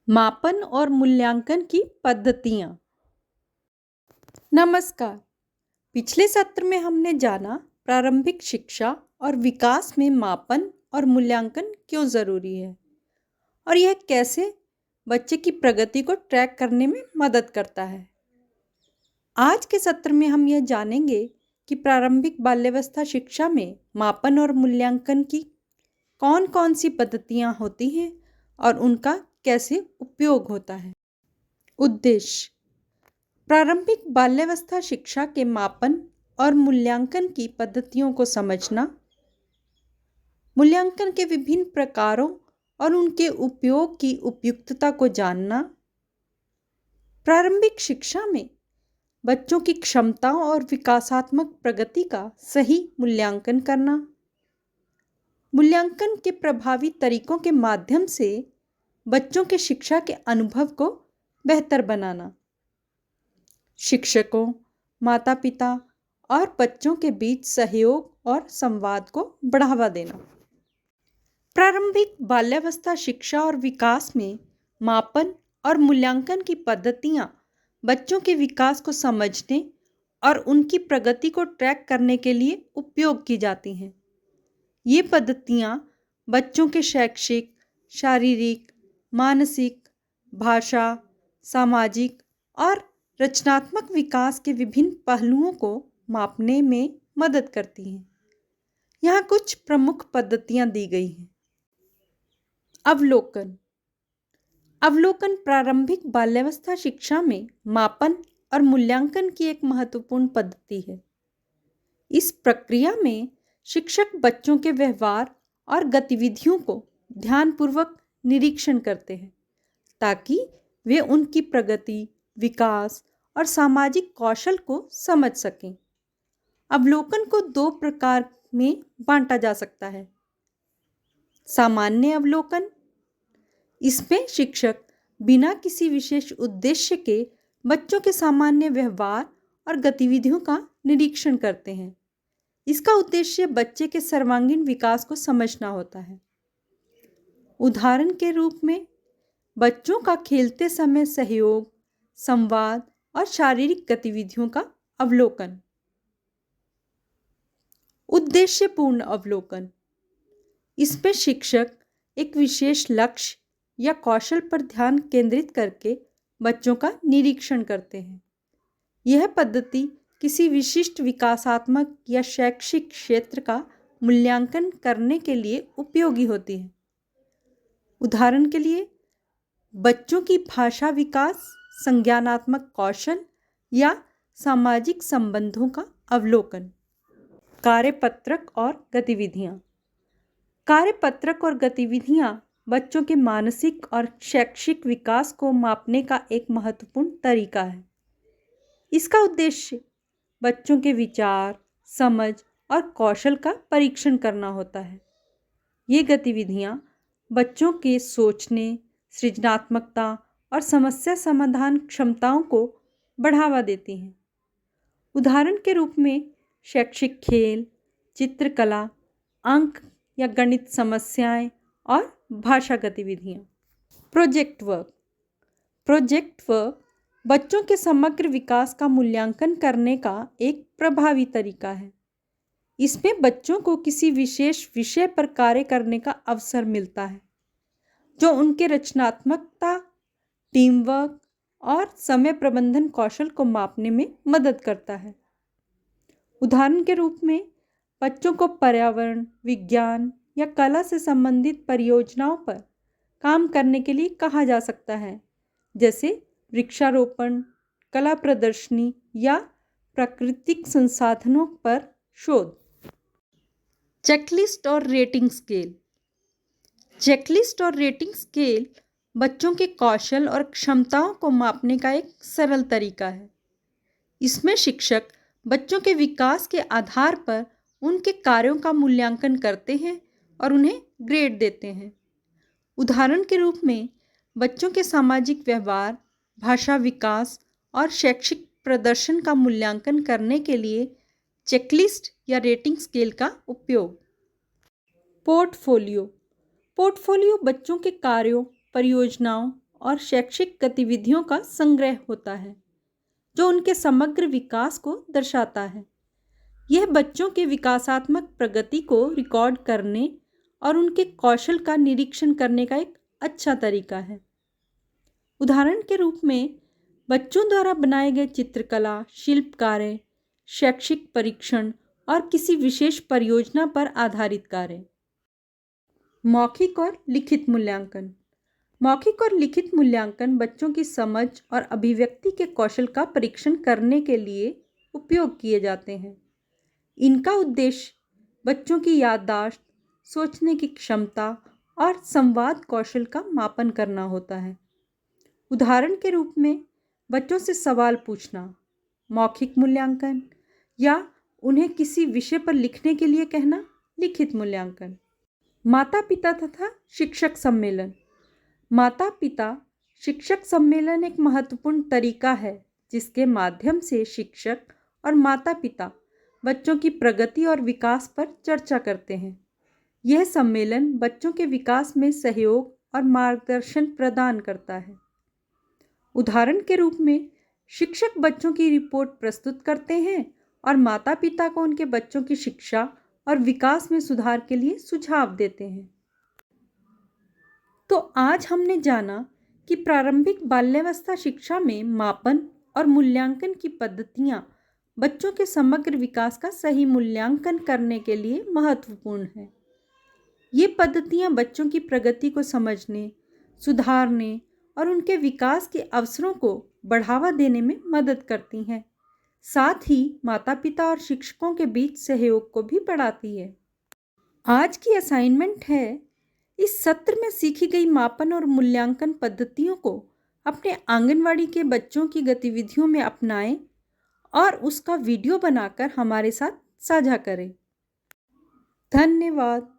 मापन और मूल्यांकन की पद्धतियाँ। नमस्कार। पिछले सत्र में हमने जाना प्रारंभिक शिक्षा और विकास में मापन और मूल्यांकन क्यों ज़रूरी है और यह कैसे बच्चे की प्रगति को ट्रैक करने में मदद करता है। आज के सत्र में हम यह जानेंगे कि प्रारंभिक बाल्यावस्था शिक्षा में मापन और मूल्यांकन की कौन-कौन सी पद्धतियाँ होती हैं और उनका कैसे उपयोग होता है। उद्देश्य: प्रारंभिक बाल्यावस्था शिक्षा के मापन और मूल्यांकन की पद्धतियों को समझना, मूल्यांकन के विभिन्न प्रकारों और उनके उपयोग की उपयुक्तता को जानना, प्रारंभिक शिक्षा में बच्चों की क्षमताओं और विकासात्मक प्रगति का सही मूल्यांकन करना, मूल्यांकन के प्रभावी तरीकों के माध्यम से बच्चों के शिक्षा के अनुभव को बेहतर बनाना, शिक्षकों, माता-पिता और बच्चों के बीच सहयोग और संवाद को बढ़ावा देना। प्रारंभिक बाल्यावस्था शिक्षा और विकास में मापन और मूल्यांकन की पद्धतियाँ बच्चों के विकास को समझने और उनकी प्रगति को ट्रैक करने के लिए उपयोग की जाती हैं। ये पद्धतियाँ बच्चों के शैक्षिक, शारीरिक, मानसिक, भाषा, सामाजिक और रचनात्मक विकास के विभिन्न पहलुओं को मापने में मदद करती हैं। यहाँ कुछ प्रमुख पद्धतियाँ दी गई हैं। अवलोकन। अवलोकन प्रारंभिक बाल्यावस्था शिक्षा में मापन और मूल्यांकन की एक महत्वपूर्ण पद्धति है। इस प्रक्रिया में शिक्षक बच्चों के व्यवहार और गतिविधियों को ध्यानपूर्वक निरीक्षण करते हैं ताकि वे उनकी प्रगति, विकास और सामाजिक कौशल को समझ सकें। अवलोकन को दो प्रकार में बांटा जा सकता है। सामान्य अवलोकन: इसमें शिक्षक बिना किसी विशेष उद्देश्य के बच्चों के सामान्य व्यवहार और गतिविधियों का निरीक्षण करते हैं। इसका उद्देश्य बच्चे के सर्वांगीण विकास को समझना होता है। उदाहरण के रूप में बच्चों का खेलते समय सहयोग, संवाद और शारीरिक गतिविधियों का अवलोकन। उद्देश्यपूर्ण अवलोकन: इसमें शिक्षक एक विशेष लक्ष्य या कौशल पर ध्यान केंद्रित करके बच्चों का निरीक्षण करते हैं। यह पद्धति किसी विशिष्ट विकासात्मक या शैक्षिक क्षेत्र का मूल्यांकन करने के लिए उपयोगी होती है। उदाहरण के लिए बच्चों की भाषा विकास, संज्ञानात्मक कौशल या सामाजिक संबंधों का अवलोकन। कार्यपत्रक और गतिविधियाँ। कार्यपत्रक और गतिविधियाँ बच्चों के मानसिक और शैक्षिक विकास को मापने का एक महत्वपूर्ण तरीका है। इसका उद्देश्य बच्चों के विचार, समझ और कौशल का परीक्षण करना होता है। ये गतिविधियाँ बच्चों के सोचने, सृजनात्मकता और समस्या समाधान क्षमताओं को बढ़ावा देती हैं। उदाहरण के रूप में शैक्षिक खेल, चित्रकला, अंक या गणित समस्याएं और भाषा गतिविधियाँ। Project work. प्रोजेक्ट वर्क बच्चों के समग्र विकास का मूल्यांकन करने का एक प्रभावी तरीका है। इसमें बच्चों को किसी विशेष विषय पर कार्य करने का अवसर मिलता है जो उनके रचनात्मकता, टीम वर्क और समय प्रबंधन कौशल को मापने में मदद करता है। उदाहरण के रूप में बच्चों को पर्यावरण, विज्ञान या कला से संबंधित परियोजनाओं पर काम करने के लिए कहा जा सकता है, जैसे वृक्षारोपण, कला प्रदर्शनी या प्राकृतिक संसाधनों पर शोध। चेकलिस्ट और रेटिंग स्केल। चेकलिस्ट और रेटिंग स्केल बच्चों के कौशल और क्षमताओं को मापने का एक सरल तरीका है। इसमें शिक्षक बच्चों के विकास के आधार पर उनके कार्यों का मूल्यांकन करते हैं और उन्हें ग्रेड देते हैं। उदाहरण के रूप में बच्चों के सामाजिक व्यवहार, भाषा विकास और शैक्षिक प्रदर्शन का मूल्यांकन करने के लिए चेकलिस्ट या रेटिंग स्केल का उपयोग। पोर्टफोलियो। पोर्टफोलियो बच्चों के कार्यों, परियोजनाओं और शैक्षिक गतिविधियों का संग्रह होता है जो उनके समग्र विकास को दर्शाता है। यह बच्चों के विकासात्मक प्रगति को रिकॉर्ड करने और उनके कौशल का निरीक्षण करने का एक अच्छा तरीका है। उदाहरण के रूप में बच्चों द्वारा बनाए गए चित्रकला, शिल्प कार्य, शैक्षिक परीक्षण और किसी विशेष परियोजना पर आधारित कार्य। मौखिक और लिखित मूल्यांकन। मौखिक और लिखित मूल्यांकन बच्चों की समझ और अभिव्यक्ति के कौशल का परीक्षण करने के लिए उपयोग किए जाते हैं। इनका उद्देश्य बच्चों की याददाश्त, सोचने की क्षमता और संवाद कौशल का मापन करना होता है। उदाहरण के रूप में बच्चों से सवाल पूछना, मौखिक मूल्यांकन, या उन्हें किसी विषय पर लिखने के लिए कहना, लिखित मूल्यांकन। माता पिता तथा शिक्षक सम्मेलन। माता पिता शिक्षक सम्मेलन एक महत्वपूर्ण तरीका है जिसके माध्यम से शिक्षक और माता पिता बच्चों की प्रगति और विकास पर चर्चा करते हैं। यह सम्मेलन बच्चों के विकास में सहयोग और मार्गदर्शन प्रदान करता है। उदाहरण के रूप में शिक्षक बच्चों की रिपोर्ट प्रस्तुत करते हैं और माता पिता को उनके बच्चों की शिक्षा और विकास में सुधार के लिए सुझाव देते हैं। तो आज हमने जाना कि प्रारंभिक बाल्यावस्था शिक्षा में मापन और मूल्यांकन की पद्धतियाँ बच्चों के समग्र विकास का सही मूल्यांकन करने के लिए महत्वपूर्ण है। ये पद्धतियाँ बच्चों की प्रगति को समझने, सुधारने और उनके विकास के अवसरों को बढ़ावा देने में मदद करती हैं। साथ ही माता पिता और शिक्षकों के बीच सहयोग को भी बढ़ाती है। आज की असाइनमेंट है, इस सत्र में सीखी गई मापन और मूल्यांकन पद्धतियों को अपने आंगनवाड़ी के बच्चों की गतिविधियों में अपनाएं और उसका वीडियो बनाकर हमारे साथ साझा करें। धन्यवाद।